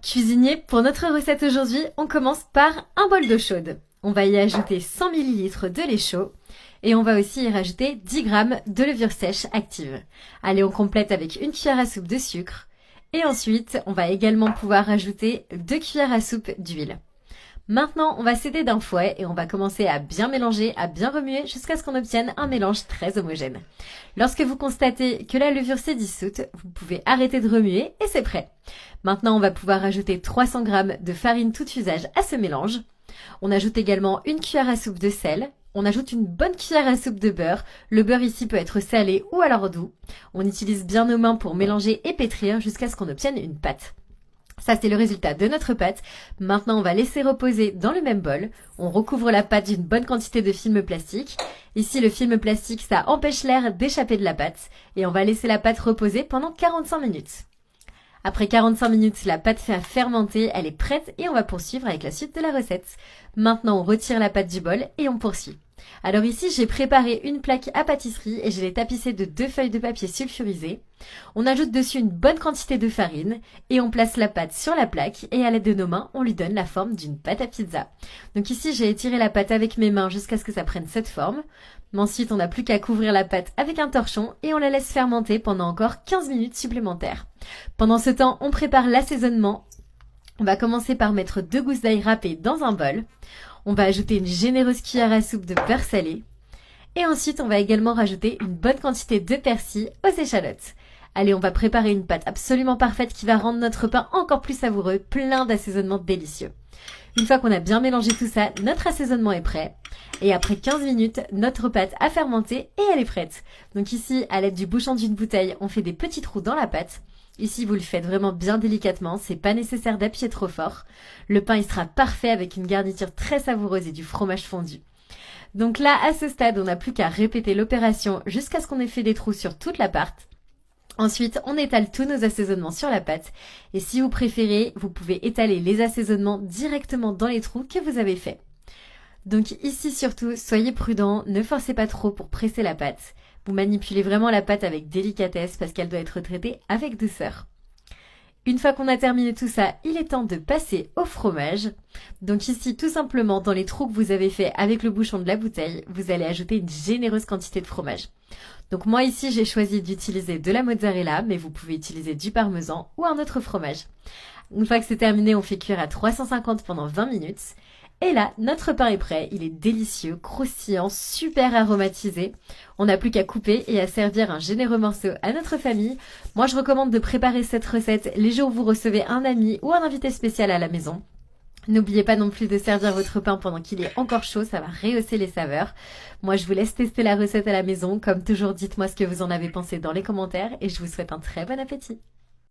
Cuisinier, pour notre recette aujourd'hui, on commence par un bol d'eau chaude. On va y ajouter 100 ml de lait chaud et on va aussi y rajouter 10 g de levure sèche active. Allez, on complète avec une cuillère à soupe de sucre et ensuite on va également pouvoir rajouter 2 cuillères à soupe d'huile. Maintenant, on va s'aider d'un fouet et on va commencer à bien mélanger, à bien remuer jusqu'à ce qu'on obtienne un mélange très homogène. Lorsque vous constatez que la levure s'est dissoute, vous pouvez arrêter de remuer et c'est prêt. Maintenant, on va pouvoir ajouter 300 g de farine tout usage à ce mélange. On ajoute également une cuillère à soupe de sel. On ajoute une bonne cuillère à soupe de beurre. Le beurre ici peut être salé ou alors doux. On utilise bien nos mains pour mélanger et pétrir jusqu'à ce qu'on obtienne une pâte. Ça, c'est le résultat de notre pâte. Maintenant, on va laisser reposer dans le même bol. On recouvre la pâte d'une bonne quantité de film plastique. Ici, le film plastique, ça empêche l'air d'échapper de la pâte. Et on va laisser la pâte reposer pendant 45 minutes. Après 45 minutes, la pâte fait à fermenter, elle est prête et on va poursuivre avec la suite de la recette. Maintenant, on retire la pâte du bol et on poursuit. Alors ici, j'ai préparé une plaque à pâtisserie et je l'ai tapissée de 2 feuilles de papier sulfurisé. On ajoute dessus une bonne quantité de farine et on place la pâte sur la plaque et à l'aide de nos mains, on lui donne la forme d'une pâte à pizza. Donc ici, j'ai étiré la pâte avec mes mains jusqu'à ce que ça prenne cette forme. Mais ensuite, on n'a plus qu'à couvrir la pâte avec un torchon et on la laisse fermenter pendant encore 15 minutes supplémentaires. Pendant ce temps, on prépare l'assaisonnement. On va commencer par mettre 2 gousses d'ail râpées dans un bol. On va ajouter une généreuse cuillère à soupe de beurre salé. Et ensuite, on va également rajouter une bonne quantité de persil aux échalotes. Allez, on va préparer une pâte absolument parfaite qui va rendre notre pain encore plus savoureux, plein d'assaisonnements délicieux. Une fois qu'on a bien mélangé tout ça, notre assaisonnement est prêt. Et après 15 minutes, notre pâte a fermenté et elle est prête. Donc ici, à l'aide du bouchon d'une bouteille, on fait des petits trous dans la pâte. Ici, vous le faites vraiment bien délicatement, c'est pas nécessaire d'appuyer trop fort. Le pain, il sera parfait avec une garniture très savoureuse et du fromage fondu. Donc là, à ce stade, on n'a plus qu'à répéter l'opération jusqu'à ce qu'on ait fait des trous sur toute la pâte. Ensuite, on étale tous nos assaisonnements sur la pâte. Et si vous préférez, vous pouvez étaler les assaisonnements directement dans les trous que vous avez faits. Donc ici surtout, soyez prudents, ne forcez pas trop pour presser la pâte. Vous manipulez vraiment la pâte avec délicatesse parce qu'elle doit être traitée avec douceur. Une fois qu'on a terminé tout ça, il est temps de passer au fromage. Donc ici, tout simplement, dans les trous que vous avez fait avec le bouchon de la bouteille, vous allez ajouter une généreuse quantité de fromage. Donc moi ici, j'ai choisi d'utiliser de la mozzarella, mais vous pouvez utiliser du parmesan ou un autre fromage. Une fois que c'est terminé, on fait cuire à 350 pendant 20 minutes. Et là, notre pain est prêt, il est délicieux, croustillant, super aromatisé. On n'a plus qu'à couper et à servir un généreux morceau à notre famille. Moi, je recommande de préparer cette recette les jours où vous recevez un ami ou un invité spécial à la maison. N'oubliez pas non plus de servir votre pain pendant qu'il est encore chaud, ça va rehausser les saveurs. Moi, je vous laisse tester la recette à la maison. Comme toujours, dites-moi ce que vous en avez pensé dans les commentaires et je vous souhaite un très bon appétit.